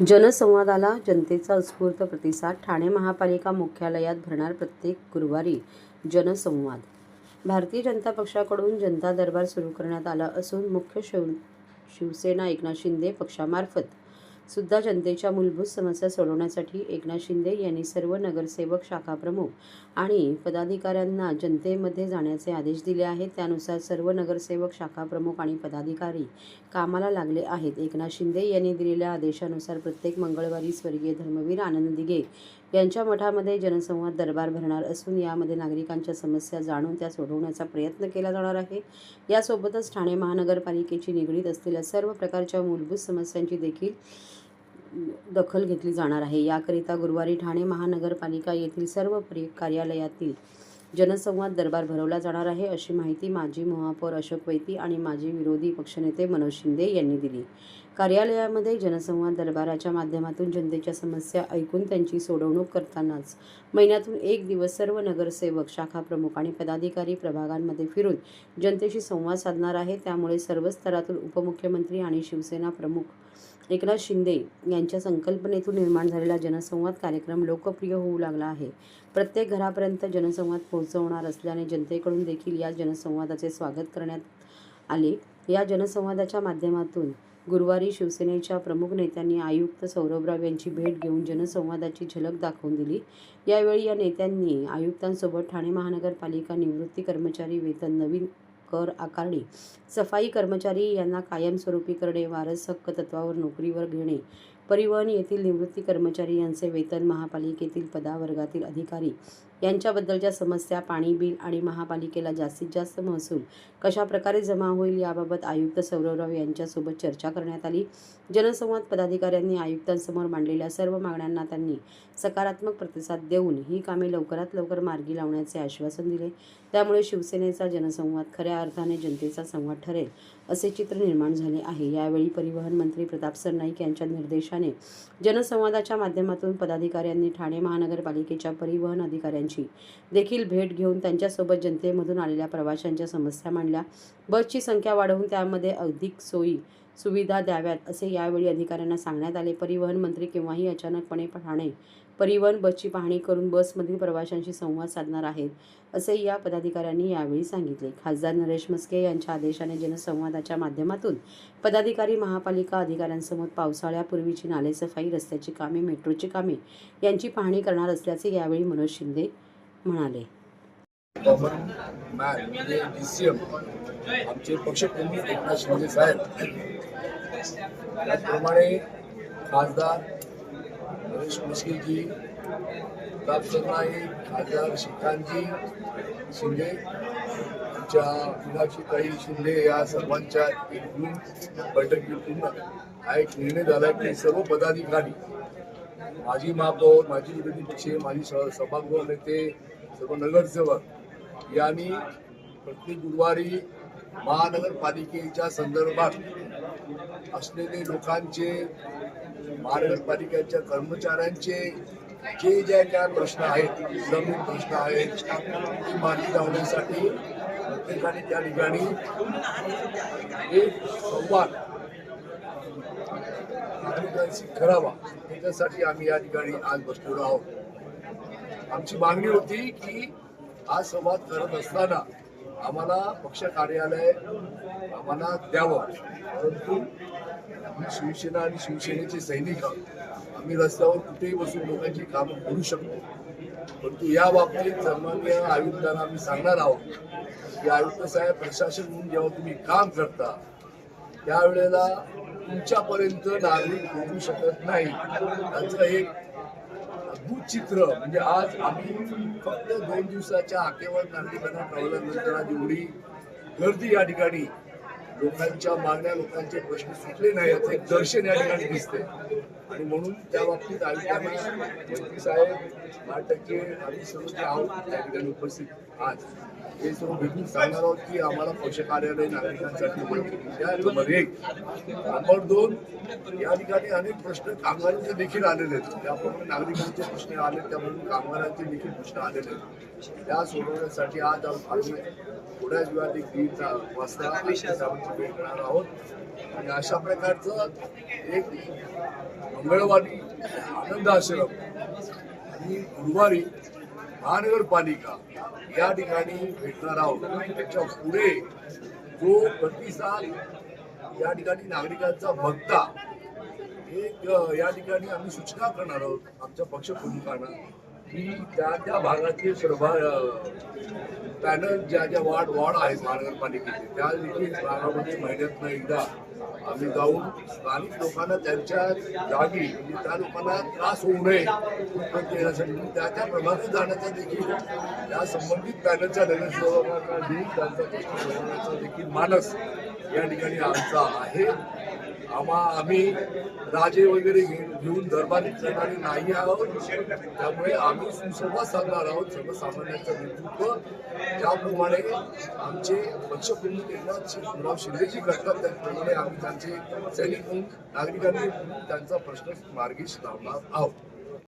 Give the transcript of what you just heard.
जनसंवादाला जनतेचा उत्स्फूर्त प्रतिसाद. ठाणे महापालिका मुख्यालयात भरणार प्रत्येक गुरुवारी जनसंवाद. भारतीय जनता पक्षाकडून जनता दरबार सुरू करण्यात आला असून मुख्य शिवसेना एकनाथ शिंदे पक्षामार्फत सुद्धा जनतेच्या मूलभूत समस्या सोडवण्यासाठी एकनाथ शिंदे यांनी सर्व नगरसेवक, शाखाप्रमुख आणि पदाधिकाऱ्यांना जनतेमध्ये जाण्याचे आदेश दिले आहेत. त्यानुसार सर्व नगरसेवक, शाखाप्रमुख आणि पदाधिकारी कामाला लागले आहेत. एकनाथ शिंदे यांनी दिलेल्या आदेशानुसार प्रत्येक मंगळवारी स्वर्गीय धर्मवीर आनंद दिघे यांच्या मठामध्ये जनसंवाद दरबार भरणार असून यामध्ये नागरिकांच्या समस्या जाणून त्या सोडवण्याचा प्रयत्न केला जाणार आहे. यासोबतच ठाणे महानगरपालिकेची निगडीत असलेल्या सर्व प्रकारच्या मूलभूत समस्यांची देखील दखल घेतली जाणार आहे. याकरिता गुरुवारी ठाणे महानगरपालिका येथील सर्व कार्यालयातील जनसंवाद दरबार भरवला जाणार आहे, अशी माहिती माजी महापौर अशोक वैती आणि माजी विरोधी पक्षनेते मनोज शिंदे यांनी दिली. कार्यालयामध्ये जनसंवाद दरबाराच्या माध्यमातून जनतेच्या समस्या ऐकून त्यांची सोडवणूक करतानाच महिन्यातून एक दिवस सर्व नगरसेवक, शाखाप्रमुख आणि पदाधिकारी प्रभागांमध्ये फिरून जनतेशी संवाद साधणार आहे. त्यामुळे सर्व स्तरातून उपमुख्यमंत्री आणि शिवसेना प्रमुख एकनाथ शिंदे यांच्या संकल्पनेतून निर्माण झालेला जनसंवाद कार्यक्रम लोकप्रिय होऊ लागला आहे. प्रत्येक घरापर्यंत जनसंवाद पोहोचवणार असल्याने जनतेकडून देखील या जनसंवादाचे स्वागत करण्यात आले. या जनसंवादाच्या माध्यमातून गुरुवारी शिवसेनेच्या प्रमुख नेत्यांनी आयुक्त सौरभराव यांची भेट घेऊन जनसंवादाची झलक दाखवून दिली. यावेळी या नेत्यांनी आयुक्तांसोबत ठाणे महानगरपालिका निवृत्ती कर्मचारी वेतन, नवीन कर आकारणी, सफाई कर्मचारी यांना कायमस्वरूपी करणे, वारस हक्क तत्वावर नोकरीवर घेणे, परिवहन येथील निवृत्ती कर्मचारी यांचे वेतन, महापालिकेतील पदावर्गातील अधिकारी यांच्याबद्दलच्या समस्या, पाणी बिल आणि महापालिकेला जास्तीत जास्त महसूल कशा प्रकारे जमा होईल याबाबत आयुक्त सौरभराव यांच्यासोबत चर्चा करण्यात आली. जनसंवाद पदाधिकाऱ्यांनी आयुक्तांसमोर मांडलेल्या सर्व मागण्यांना त्यांनी सकारात्मक प्रतिसाद देऊन ही कामे लवकरात लवकर मार्गी लावण्याचे आश्वासन दिले. त्यामुळे शिवसेनेचा जनसंवाद खऱ्या अर्थाने जनतेचा संवाद ठरेल असे चित्र निर्माण झाले आहे. यावेळी परिवहन मंत्री प्रताप सरनाईक यांच्या निर्देशाने जनसंवादाच्या माध्यमातून पदाधिकाऱ्यांनी ठाणे महानगरपालिकेच्या परिवहन अधिकाऱ्यांची देखील भेट घेऊन त्यांच्यासोबत जनतेमधून आलेल्या प्रवाशांच्या समस्या मांडल्या. बसची संख्या वाढवून त्यामध्ये अधिक सोयी सुविधा द्याव्यात असे यावेळी अधिकाऱ्यांना सांगण्यात आले. परिवहन मंत्री केव्हाही अचानकपणे ठाणे परिवहन बसची पाहणी करून बसमधील प्रवाशांशी संवाद साधणार आहेत असे या पदाधिकाऱ्यांनी यावेळी सांगितले. खासदार नरेश म्हस्के यांच्या आदेशाने जनसंवादाच्या माध्यमातून पदाधिकारी महापालिका अधिकाऱ्यांसमोर पावसाळ्यापूर्वीची नालेसफाई, रस्त्याची कामे, मेट्रोची कामे यांची पाहणी करणार असल्याचे यावेळी मनोज शिंदे म्हणाले. आमचे पक्षप्रमुख एकनाथ शिंदे साहेब, त्याचप्रमाणे खासदार नरेश म्हस्केजी, प्रताप सरनाईक, खासदार श्रीकांतजी शिंदे, आमच्या मीनाक्षीताई शिंदे या सर्वांच्या एकूण बैठकीतून हा एक निर्णय झाला की सर्व पदाधिकारी, माजी महापौर, माजी विरोधी पक्ष, माजी सभागृह नेते, सर्व नगरसेवक यांनी प्रत्येक गुरुवारी महानगरपालिकेच्या संदर्भात असलेले लोकांचे, महानगरपालिकेच्या कर्मचाऱ्यांचे जे काय प्रश्न आहेत, जमीन प्रश्न आहेत, ती मार्गी लावण्यासाठी प्रत्येकाने त्या ठिकाणी एक संवाद नागरिकांशी करावा, त्याच्यासाठी आम्ही या ठिकाणी आज बसलेलो आहोत. आमची मागणी होती की हा संवाद करत असताना आम्हाला पक्ष कार्यालय आम्हाला द्यावं, परंतु शिवसेना आणि शिवसेनेचे सैनिक आम्ही रस्त्यावर कुठेही बसून लोकांची कामं करू शकतो. परंतु या बाबतीत सन्माननीय आयुक्तांना आम्ही सांगणार आहोत की आयुक्त साहेब, प्रशासन म्हणून जेव्हा तुम्ही काम करता त्यावेळेला तुमच्यापर्यंत नागरिक पोहोचू शकत नाही. त्याचं एक अद्भुत चित्र म्हणजे आज आम्ही फक्त 2 दिवसाच्या हाकेवर नागरिकांना कळवल्यानंतर एवढी गर्दी या ठिकाणी, लोकांच्या मागण्या, लोकांचे प्रश्न सुटले नाही याचं एक दर्शन या ठिकाणी दिसते. आणि म्हणून त्या बाबतीत आयुक्तांना मंत्री साहेब 8% आम्ही सर्व जे आहोत त्या ठिकाणी उपस्थित आज हे सर्व भेटून सांगणार आहोत की आम्हाला पक्ष कार्यालय नागरिकांसाठी नंबर 1, नंबर 2 या ठिकाणी अनेक प्रश्न कामगारांचे देखील आलेले आहेत. त्याप्रमाणे नागरिकांचे प्रश्न आले, त्यामुळे कामगारांचे देखील प्रश्न आलेले आहेत. त्या सोडवण्यासाठी आज आम्ही थोड्याच वेळात 1:30 वाजता भेट करणार आहोत. आणि अशा प्रकारचं एक मंगळवारी आनंद आश्रम आणि गुरुवारी महानगरपालिका या ठिकाणी भेटणार आहोत. त्याच्या पुढे जो प्रतिसाद या ठिकाणी नागरिकांचा बघता एक या ठिकाणी आम्ही सूचना करणार आहोत आमच्या पक्ष प्रमुखांना की त्या भागातले सर्व पॅनल ज्या वॉर्ड आहेत महानगरपालिकेचे त्या देखील भागामध्ये महिन्यातनं एकदा आम्ही जाऊन स्थानिक लोकांना त्यांच्या जागी म्हणजे त्या लोकांना त्रास होऊ नये देण्यासाठी त्या प्रभागात जाण्याचा देखील या संबंधित पॅनलच्या नगरसेवकांना देऊन त्यांचा प्रश्न सोडवण्याचा देखील मानस या ठिकाणी आमचा आहे. आम्ही राजे वगैरे घेऊन दरबारी करणारे नाही आहोत. त्यामुळे आम्ही सुसंवाद साधणार आहोत सर्वसामान्यांचं नेतृत्व ज्याप्रमाणे आमचे पक्षप्रमुख एकनाथ शिवराव शिंदेजी करतात त्याप्रमाणे आम्ही त्यांचे सैनिक म्हणून नागरिकांनी त्यांचा प्रश्न मार्गी लावणार आहोत.